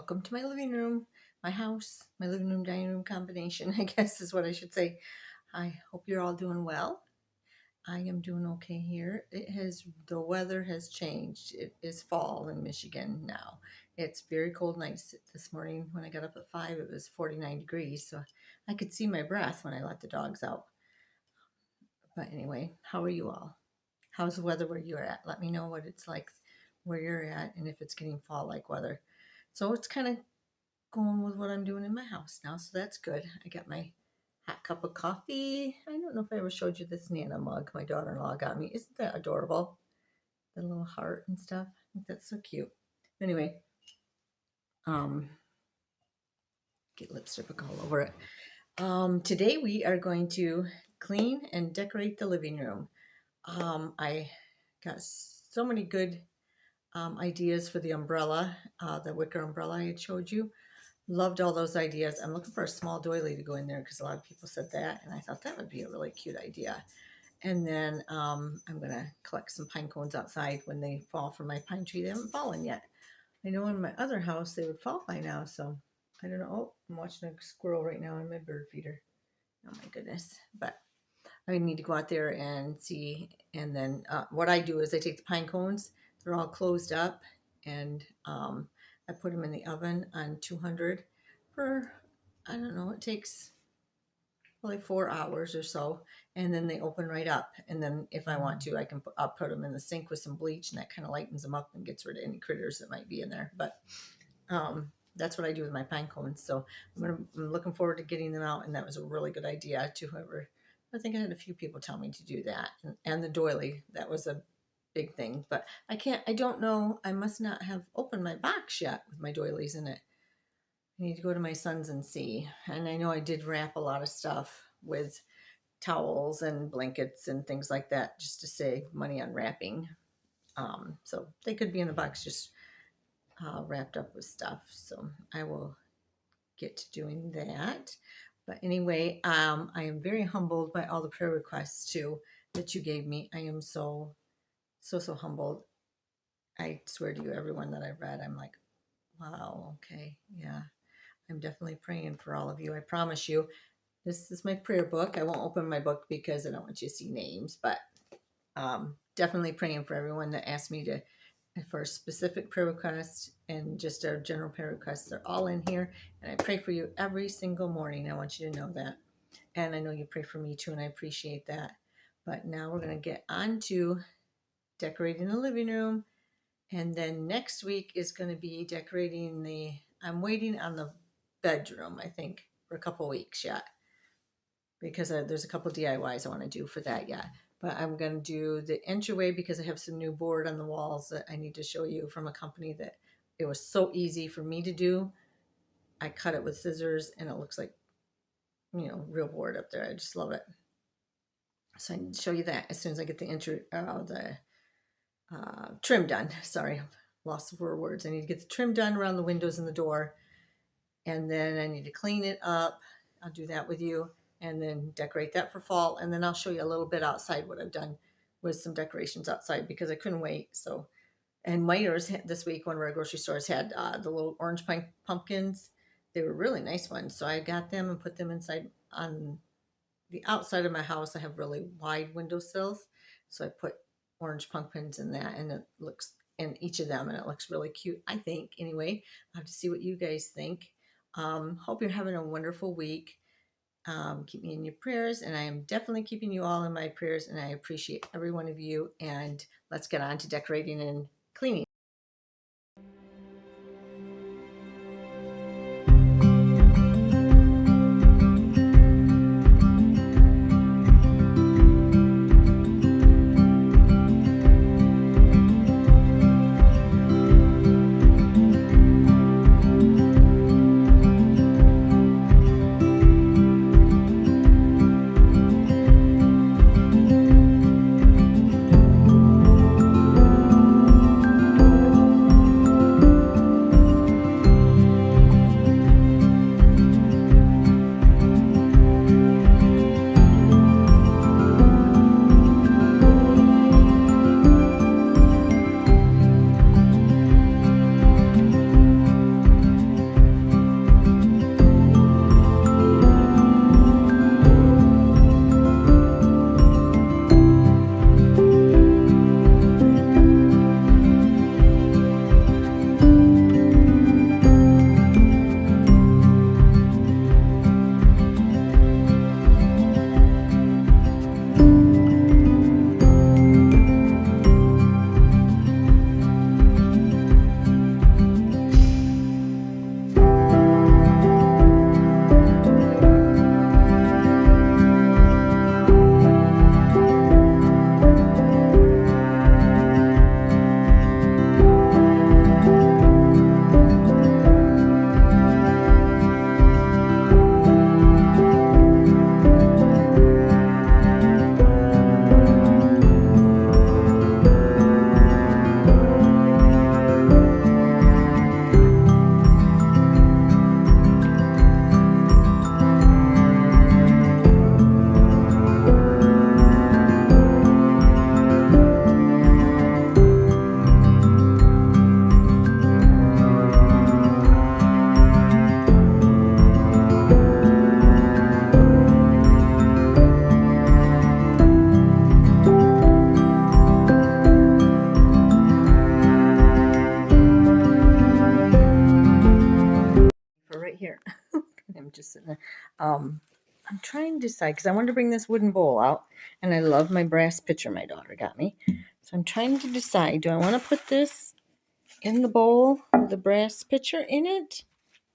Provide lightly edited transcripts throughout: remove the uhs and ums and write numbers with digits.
Welcome to my living room, my house, my living room, dining room combination, I guess is what I should say. I hope you're all doing well. I am doing okay here. The weather has changed. It is fall in Michigan now. It's very cold nights. This morning when I got up at 5, it was 49 degrees, so I could see my breath when I let the dogs out. But anyway, how are you all? How's the weather where you're at? Let me know what it's like where you're at and if it's getting fall-like weather. So it's kind of going with what I'm doing in my house now, so that's good. I got my hot cup of coffee. I don't know if I ever showed you this Nana mug my daughter-in-law got me. Isn't that adorable? The little heart and stuff. I think that's so cute. Anyway, get lipstick all over it. Today we are going to clean and decorate the living room. I got so many good ideas for the umbrella, the wicker umbrella I had showed you. Loved all those ideas. I'm looking for a small doily to go in there because a lot of people said that, and I thought that would be a really cute idea. And then I'm going to collect some pine cones outside when they fall from my pine tree. They haven't fallen yet. I know in my other house they would fall by now, so I don't know. Oh, I'm watching a squirrel right now in my bird feeder. Oh my goodness. But I need to go out there and see. And then what I do is I take the pine cones. They're all closed up, and I put them in the oven on 200 for, I don't know, it takes probably 4 hours or so, and then they open right up. And then if I want to, I'll put them in the sink with some bleach, and that kind of lightens them up and gets rid of any critters that might be in there. But that's what I do with my pine cones. So I'm looking forward to getting them out, and that was a really good idea to whoever. I think I had a few people tell me to do that, and the doily, that was a big thing. But I don't know, I must not have opened my box yet with my doilies in it. I need to go to my son's and see. And I know I did wrap a lot of stuff with towels and blankets and things like that just to save money on wrapping. So they could be in the box just wrapped up with stuff. So I will get to doing that. But anyway, I am very humbled by all the prayer requests too that you gave me. I am so humbled. I swear to you, everyone that I've read, I'm like, wow, okay, yeah. I'm definitely praying for all of you. I promise you. This is my prayer book. I won't open my book because I don't want you to see names, but definitely praying for everyone that asked me for a specific prayer request and just our general prayer requests. They're all in here, and I pray for you every single morning. I want you to know that. And I know you pray for me too, and I appreciate that. But now we're going to get on to decorating the living room. And then next week is going to be decorating I'm waiting on the bedroom, I think, for a couple weeks yet. Because there's a couple DIYs I want to do for that yet. But I'm going to do the entryway because I have some new board on the walls that I need to show you from a company that it was so easy for me to do. I cut it with scissors and it looks like, real board up there. I just love it. So I need to show you that as soon as I get the trim done. Sorry, lost the words. I need to get the trim done around the windows and the door. And then I need to clean it up. I'll do that with you. And then decorate that for fall. And then I'll show you a little bit outside what I've done with some decorations outside because I couldn't wait. So, and Myers this week, one of our grocery stores had the little orange pumpkins. They were really nice ones. So I got them and put them inside on the outside of my house. I have really wide windowsills. So I put orange pumpkins in that, and it looks in each of them, and it looks really cute, I think. Anyway, I'll have to see what you guys think. Hope you're having a wonderful week. Keep me in your prayers, and I am definitely keeping you all in my prayers, and I appreciate every one of you. And let's get on to decorating and cleaning. right here. I'm just sitting there. I'm trying to decide because I wanted to bring this wooden bowl out, and I love my brass pitcher my daughter got me. So I'm trying to decide, do I want to put this in the bowl with the brass pitcher in it?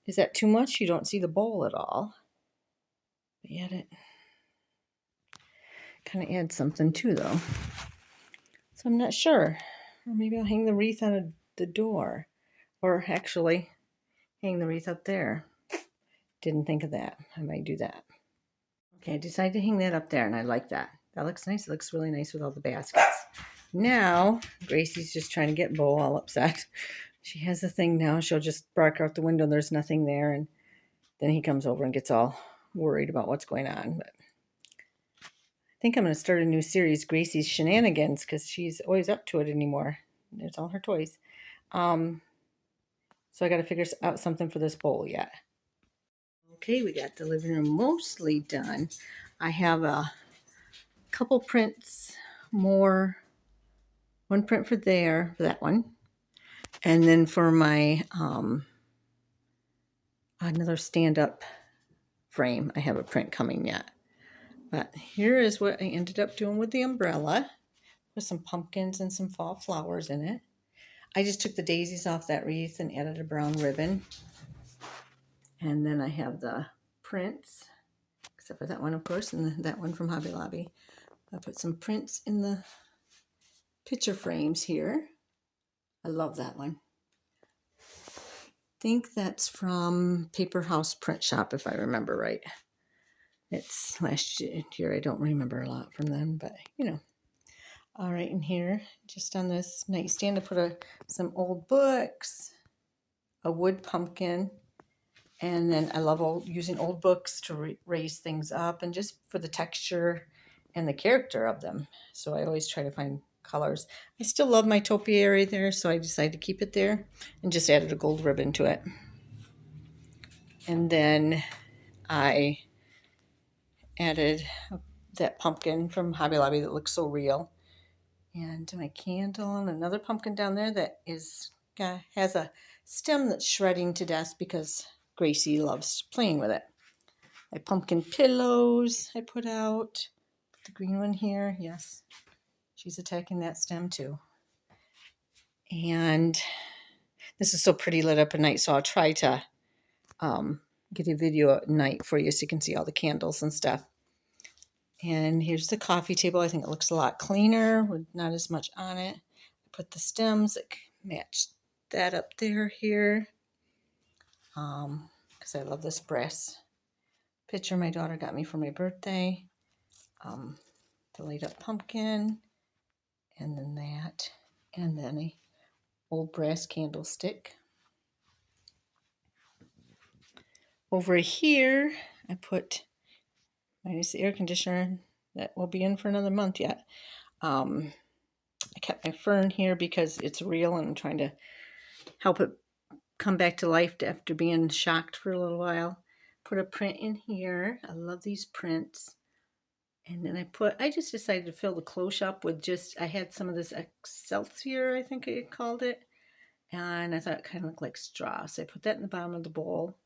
Is that too much? You don't see the bowl at all. But yet it kind of adds something too, though. So I'm not sure. Or maybe I'll hang the wreath on the door. Or actually, hang the wreath up there. Didn't think of that. I might do that. Okay, I decided to hang that up there, and I like that. That looks nice. It looks really nice with all the baskets. Now, Gracie's just trying to get Bo all upset. She has a thing now. She'll just bark out the window. There's nothing there, and then he comes over and gets all worried about what's going on. But I think I'm going to start a new series, Gracie's Shenanigans, because she's always up to it anymore. There's all her toys. So I got to figure out something for this bowl yet. Okay, we got the living room mostly done. I have a couple prints more. One print for there, for that one. And then for my another stand-up frame, I have a print coming yet. But here is what I ended up doing with the umbrella, with some pumpkins and some fall flowers in it. I just took the daisies off that wreath and added a brown ribbon. And then I have the prints, except for that one, of course, and that one from Hobby Lobby. I put some prints in the picture frames here. I love that one. I think that's from Paper House Print Shop, if I remember right. It's last year. I don't remember a lot from them, but you know. All right, and here, just on this nightstand, I put some old books, a wood pumpkin, and then I love using old books to raise things up and just for the texture and the character of them. So I always try to find colors. I still love my topiary there, so I decided to keep it there and just added a gold ribbon to it. And then I added that pumpkin from Hobby Lobby that looks so real. And my candle and another pumpkin down there that has a stem that's shredding to death because Gracie loves playing with it. My pumpkin pillows I put out. The green one here, yes. She's attacking that stem too. And this is so pretty lit up at night, so I'll try to get a video at night for you so you can see all the candles and stuff. And here's the coffee table. I think it looks a lot cleaner with not as much on it. I put the stems that match that up there here. Because I love this brass picture my daughter got me for my birthday. The light up pumpkin. And then that. And then a old brass candlestick. Over here, I put minus the air conditioner that will be in for another month yet. I kept my fern here because it's real and I'm trying to help it come back to life after being shocked for a little while. Put a print in here. I love these prints. And then I just decided to fill the cloche up with I had some of this Excelsior, I think I called it. And I thought it kind of looked like straw. So I put that in the bottom of the bowl.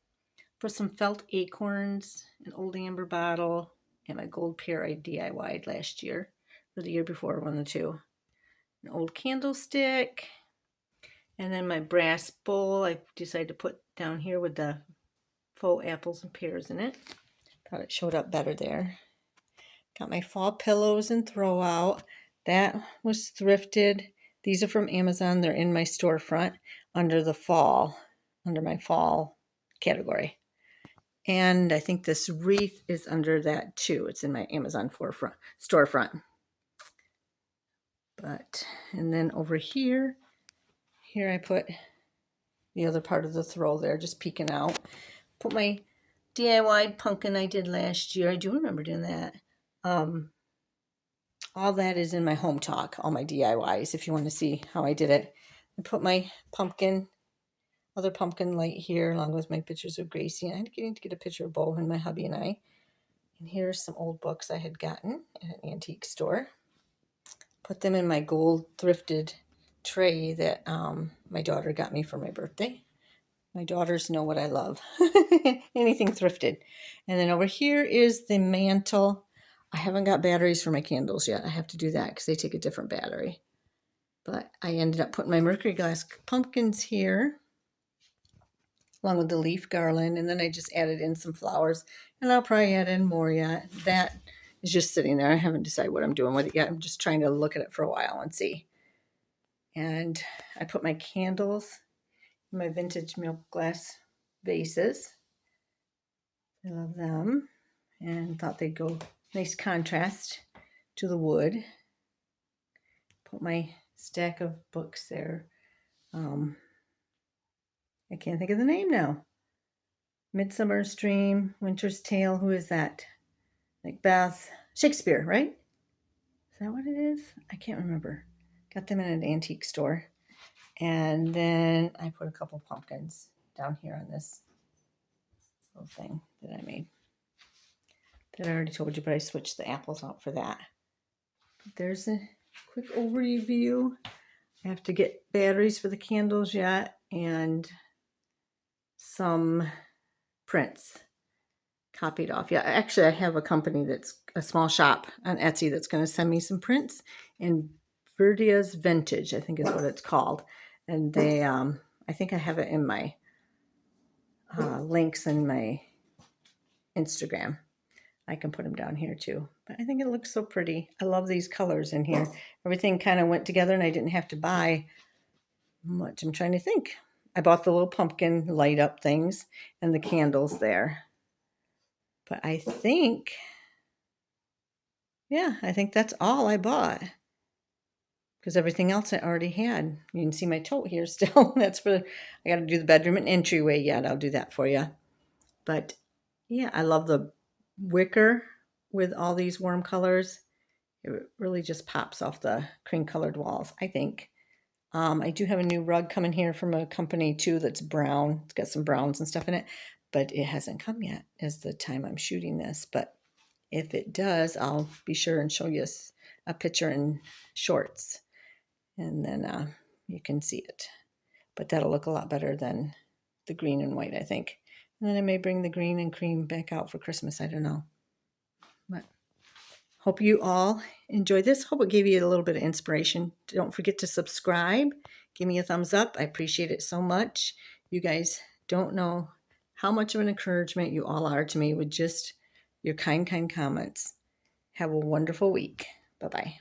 Put some felt acorns, an old amber bottle, and my gold pear I DIY'd last year, or the year before, one of the two. An old candlestick, and then my brass bowl I decided to put down here with the faux apples and pears in it. Thought it showed up better there. Got my fall pillows and throw out. That was thrifted. These are from Amazon. They're in my storefront under my fall category. And I think this wreath is under that too. It's in my Amazon storefront. And then over here I put the other part of the throw there, just peeking out. Put my DIY pumpkin I did last year. I do remember doing that. All that is in my home talk, all my DIYs, if you want to see how I did it. I put my other pumpkin light here, along with my pictures of Gracie. I'm getting to get a picture of Bo and my hubby and I. And here's some old books I had gotten at an antique store. Put them in my gold thrifted tray that my daughter got me for my birthday. My daughters know what I love. Anything thrifted. And then over here is the mantle. I haven't got batteries for my candles yet. I have to do that because they take a different battery. But I ended up putting my mercury glass pumpkins here, along with the leaf garland. And then I just added in some flowers. And I'll probably add in more yet. That is just sitting there. I haven't decided what I'm doing with it yet. I'm just trying to look at it for a while and see. And I put my candles in my vintage milk glass vases. I love them and thought they'd go nice contrast to the wood. Put my stack of books there. I can't think of the name now. Midsummer's Dream, Winter's Tale. Who is that? Macbeth. Shakespeare, right? Is that what it is? I can't remember. Got them in an antique store. And then I put a couple pumpkins down here on this little thing that I made. That I already told you, but I switched the apples out for that. But there's a quick overview. I have to get batteries for the candles yet and some prints copied off. Yeah, actually I have a company that's a small shop on Etsy that's going to send me some prints, and Verdia's Vintage, I think is what it's called. And they, I think I have it in my links in my Instagram. I can put them down here too. But I think it looks so pretty. I love these colors in here. Everything kind of went together and I didn't have to buy much. I'm trying to think. I bought the little pumpkin light up things and the candles there. But I think, yeah, I think that's all I bought. Because everything else I already had. You can see my tote here still. That's for, I got to do the bedroom and entryway yet. I'll do that for you. But yeah, I love the wicker with all these warm colors. It really just pops off the cream colored walls, I think. I do have a new rug coming here from a company too that's brown. It's got some browns and stuff in it, but it hasn't come yet as the time I'm shooting this. But if it does, I'll be sure and show you a picture in shorts, and then you can see it. But that'll look a lot better than the green and white, I think. And then I may bring the green and cream back out for Christmas. I don't know. But hope you all enjoy this. Hope it gave you a little bit of inspiration. Don't forget to subscribe. Give me a thumbs up. I appreciate it so much. You guys don't know how much of an encouragement you all are to me with just your kind comments. Have a wonderful week. Bye-bye.